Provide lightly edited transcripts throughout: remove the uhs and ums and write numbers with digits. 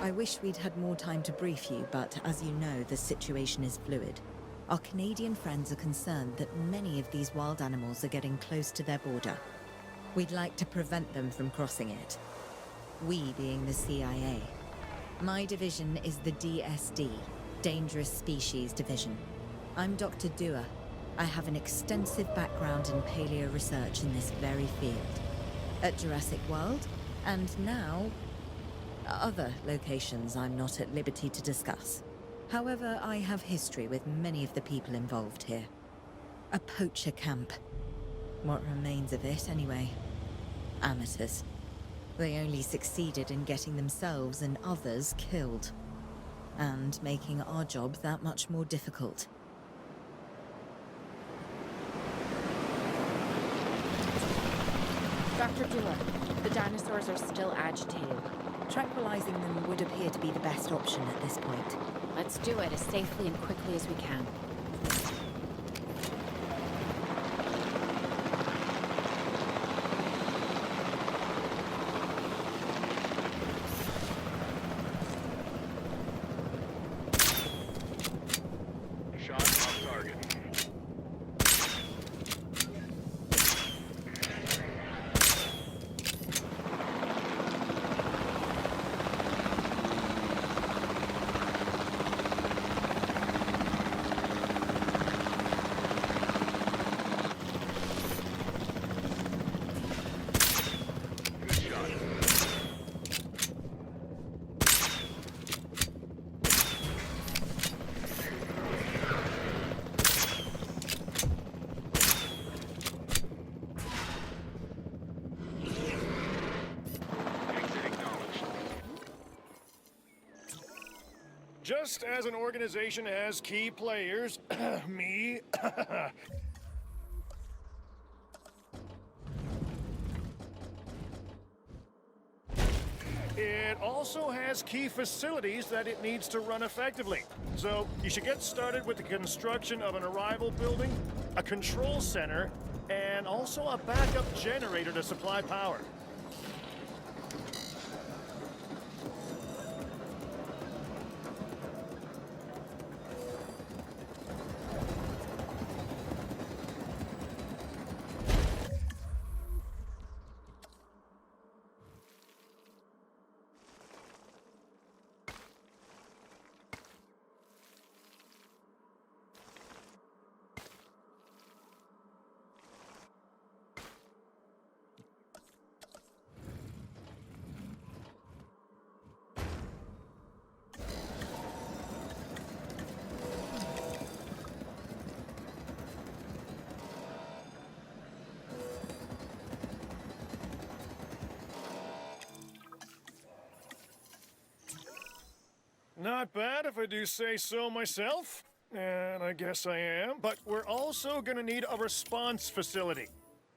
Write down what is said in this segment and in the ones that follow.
I wish we'd had more time to brief you, but as you know, the situation is fluid. Our Canadian friends are concerned that many of these wild animals are getting close to their border. We'd like to prevent them from crossing it. We being the CIA. My division is the DSD, Dangerous Species Division. I'm Dr. Dua. I have an extensive background in paleo research in this very field. At Jurassic World, and now other locations I'm not at liberty to discuss. However, I have history with many of the people involved here. A poacher camp. What remains of it, anyway. Amateurs. They only succeeded in getting themselves and others killed. And making our job that much more difficult. Dr. Dua, the dinosaurs are still agitated. Tranquilizing them would appear to be the best option at this point. Let's do it as safely and quickly as we can. Shot off target. Just as an organization has key players, me, it also has key facilities that it needs to run effectively. So you should get started with the construction of an arrival building, a control center, and also a backup generator to supply power. Not bad if I do say so myself. And I guess I am. But we're also gonna need a response facility.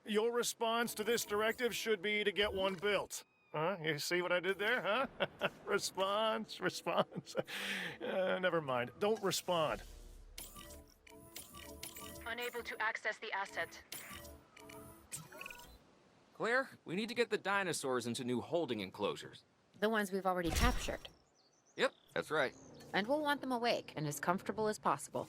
Your response to this directive should be to get one built. Huh? You see what I did there, huh? Response. Never mind. Don't respond. Unable to access the asset. Claire, we need to get the dinosaurs into new holding enclosures. The ones we've already captured. Yep, that's right. And we'll want them awake and as comfortable as possible.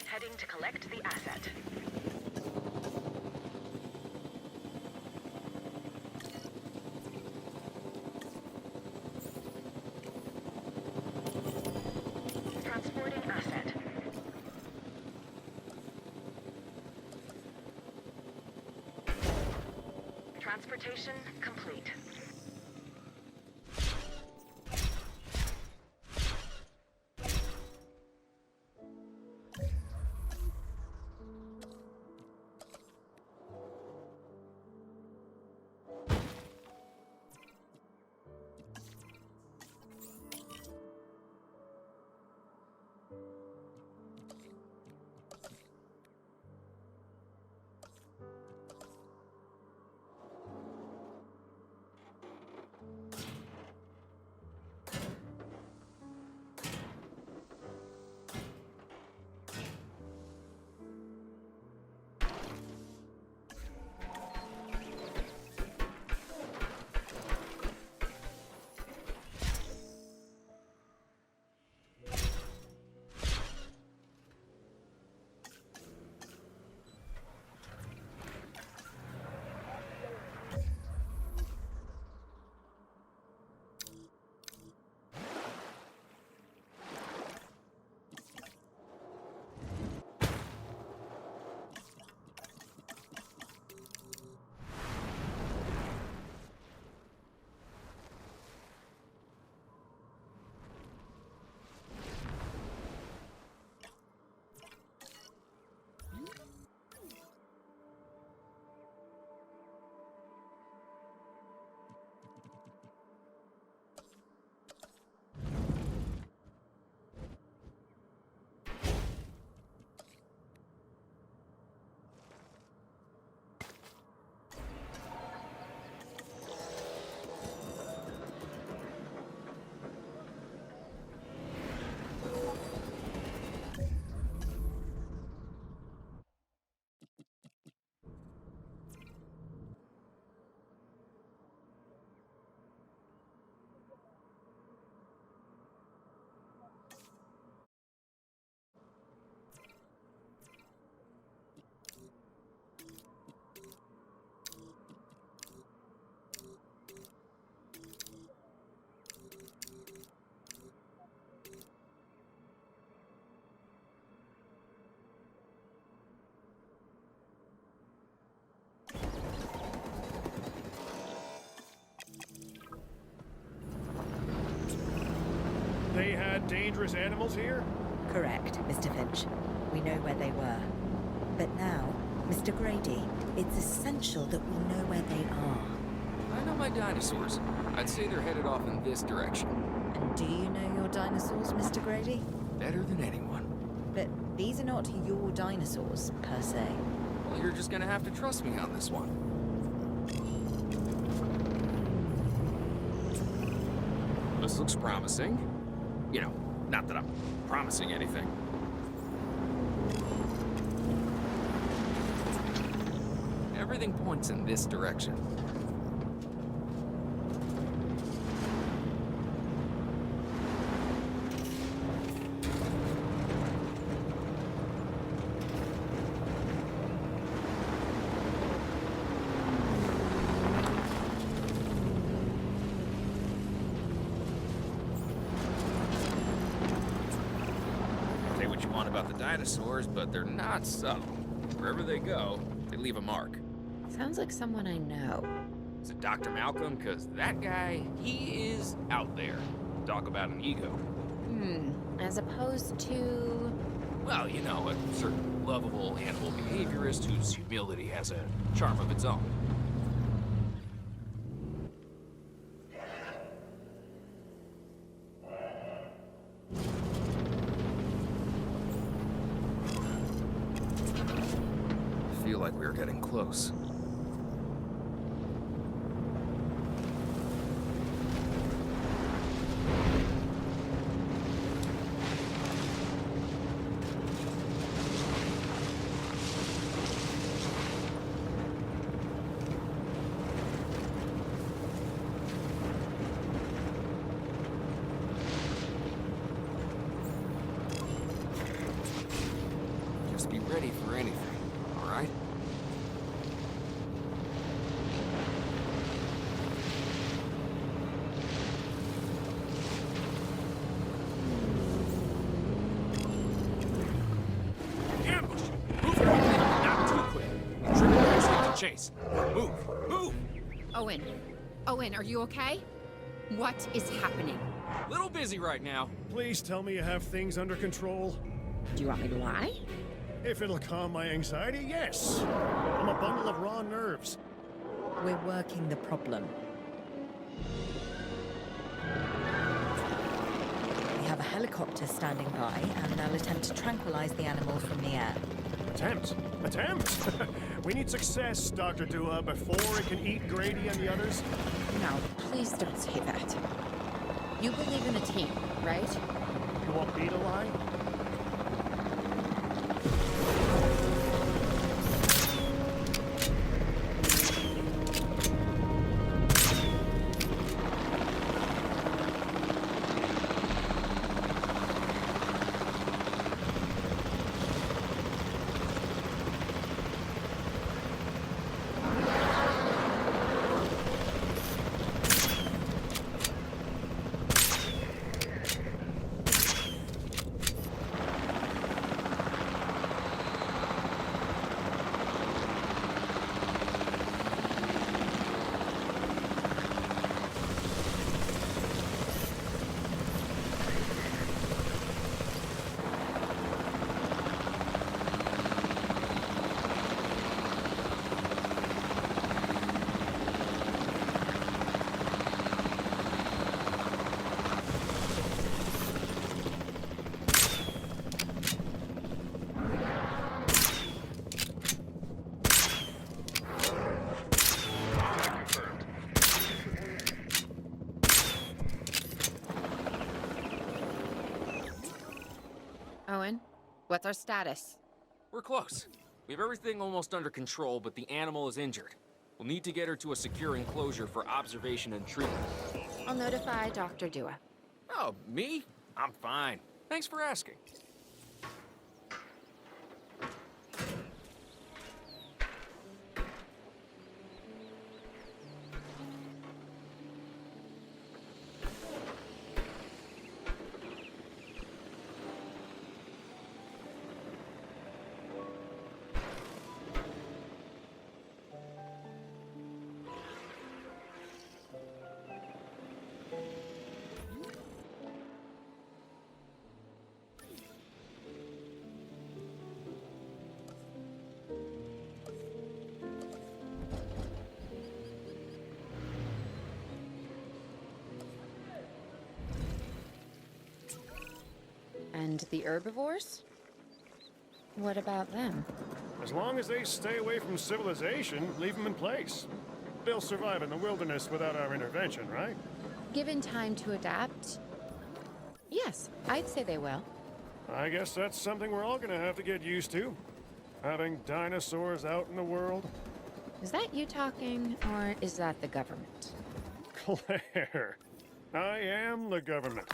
Heading to collect the asset. Transporting asset. Transportation complete. they had dangerous animals here? Correct, Mr. Finch. We know where they were. But now, Mr. Grady, it's essential that we know where they are. I know my dinosaurs. I'd say they're headed off in this direction. And do you know your dinosaurs, Mr. Grady? Better than anyone. But these are not your dinosaurs, per se. Well, you're just gonna have to trust me on this one. This looks promising. You know, not that I'm promising anything. Everything points in this direction. Say what you want about the dinosaurs, but they're not subtle. Wherever they go, they leave a mark. Sounds like someone I know. Is it Dr. Malcolm? Because that guy, he is out there. Talk about an ego. As opposed to... Well, you know, a certain lovable animal behaviorist whose humility has a charm of its own. I feel like we're getting close. Just be ready for anything, all right? Ambush! Move quickly, not too quick. Trigger the to chase. Move! Move! Owen, are you okay? What is happening? Little busy right now. Please tell me you have things under control. Do you want me to lie? If it'll calm my anxiety, yes. I'm a bundle of raw nerves. We're working the problem. We have a helicopter standing by, and they'll attempt to tranquilize the animal from the air. Attempt? We need success, Dr. Dua, before it can eat Grady and the others. No, please don't say that. You believe in a team, right? You want me to lie? Owen, what's our status? We're close. We have everything almost under control, but the animal is injured. We'll need to get her to a secure enclosure for observation and treatment. I'll notify Dr. Dua. Oh, me? I'm fine. Thanks for asking. And the herbivores? What about them? As long as they stay away from civilization, leave them in place. They'll survive in the wilderness without our intervention, right? Given time to adapt? Yes, I'd say they will. I guess that's something we're all gonna have to get used to. Having dinosaurs out in the world. Is that you talking, or is that the government? Claire, I am the government.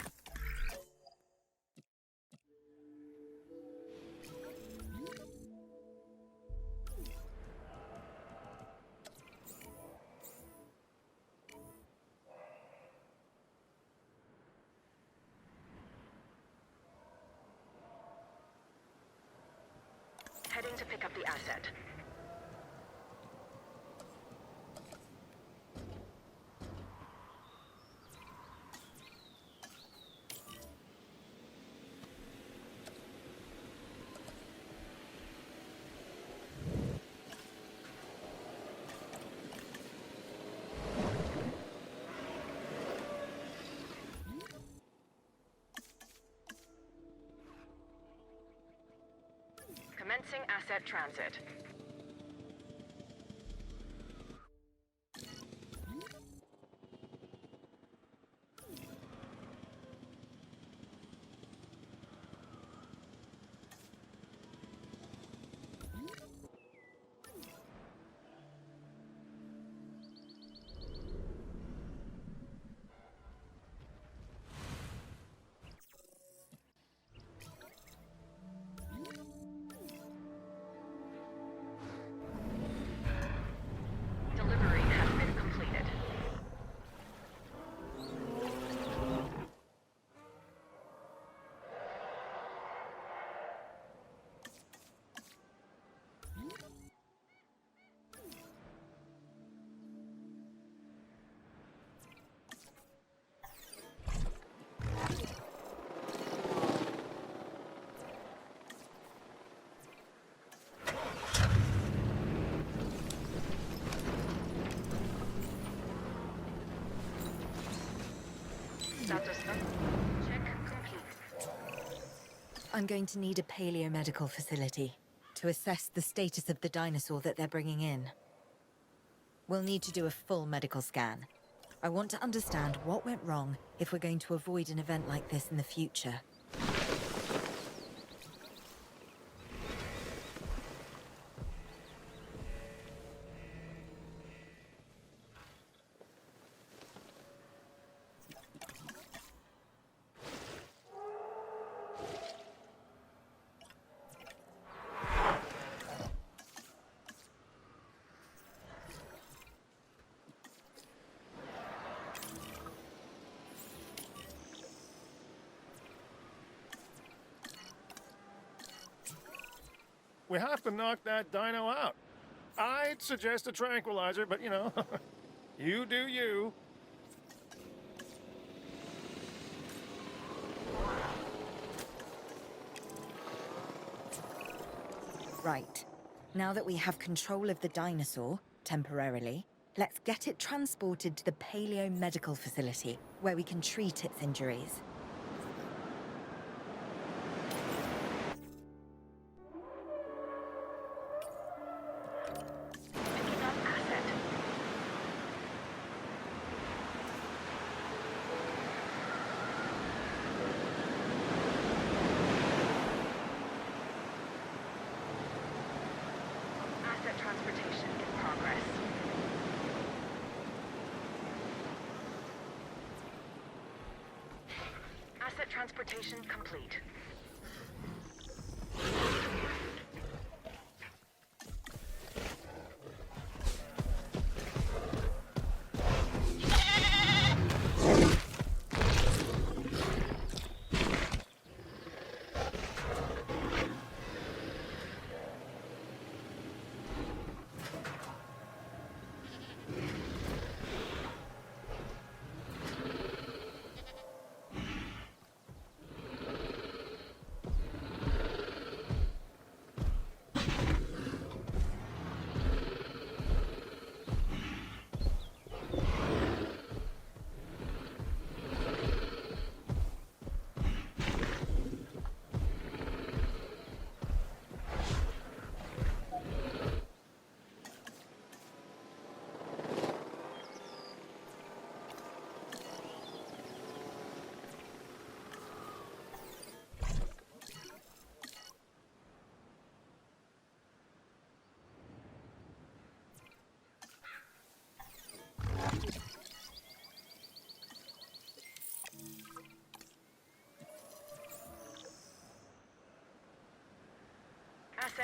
Heading to pick up the asset. Commencing asset transit. Delivery has been completed. Status check complete. I'm going to need a paleomedical facility to assess the status of the dinosaur that they're bringing in. We'll need to do a full medical scan. I want to understand what went wrong if we're going to avoid an event like this in the future. We have to knock that dino out. I'd suggest a tranquilizer, but you know, you do you. Right. Now that we have control of the dinosaur, temporarily, let's get it transported to the paleomedical facility, where we can treat its injuries. Picking up asset. Asset transportation in progress. Asset transportation complete.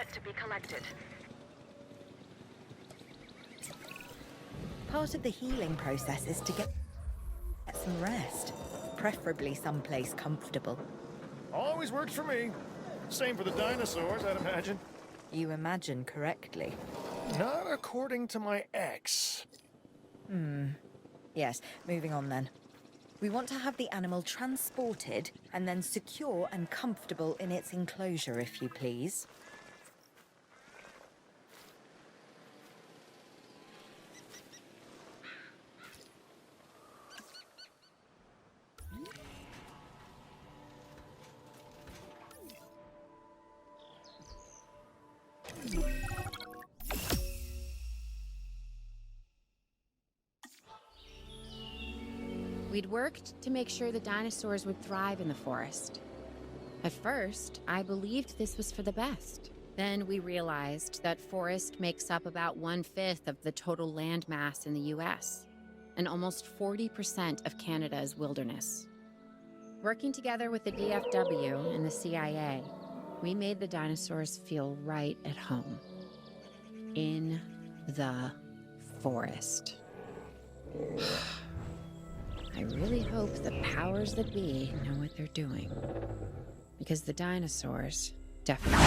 asset to be collected. Part of the healing process is to get some rest, preferably someplace comfortable. Always worked for me. Same for the dinosaurs, I'd imagine. You imagine correctly. Not according to my ex. Yes, moving on then. We want to have the animal transported and then secure and comfortable in its enclosure, if you please. We'd worked to make sure the dinosaurs would thrive in the forest. At first, I believed this was for the best. Then we realized that forest makes up about 1/5 of the total land mass in the US, and almost 40% of Canada's wilderness. Working together with the DFW and the CIA, we made the dinosaurs feel right at home. In the forest. I really hope the powers that be know what they're doing. Because the dinosaurs definitely...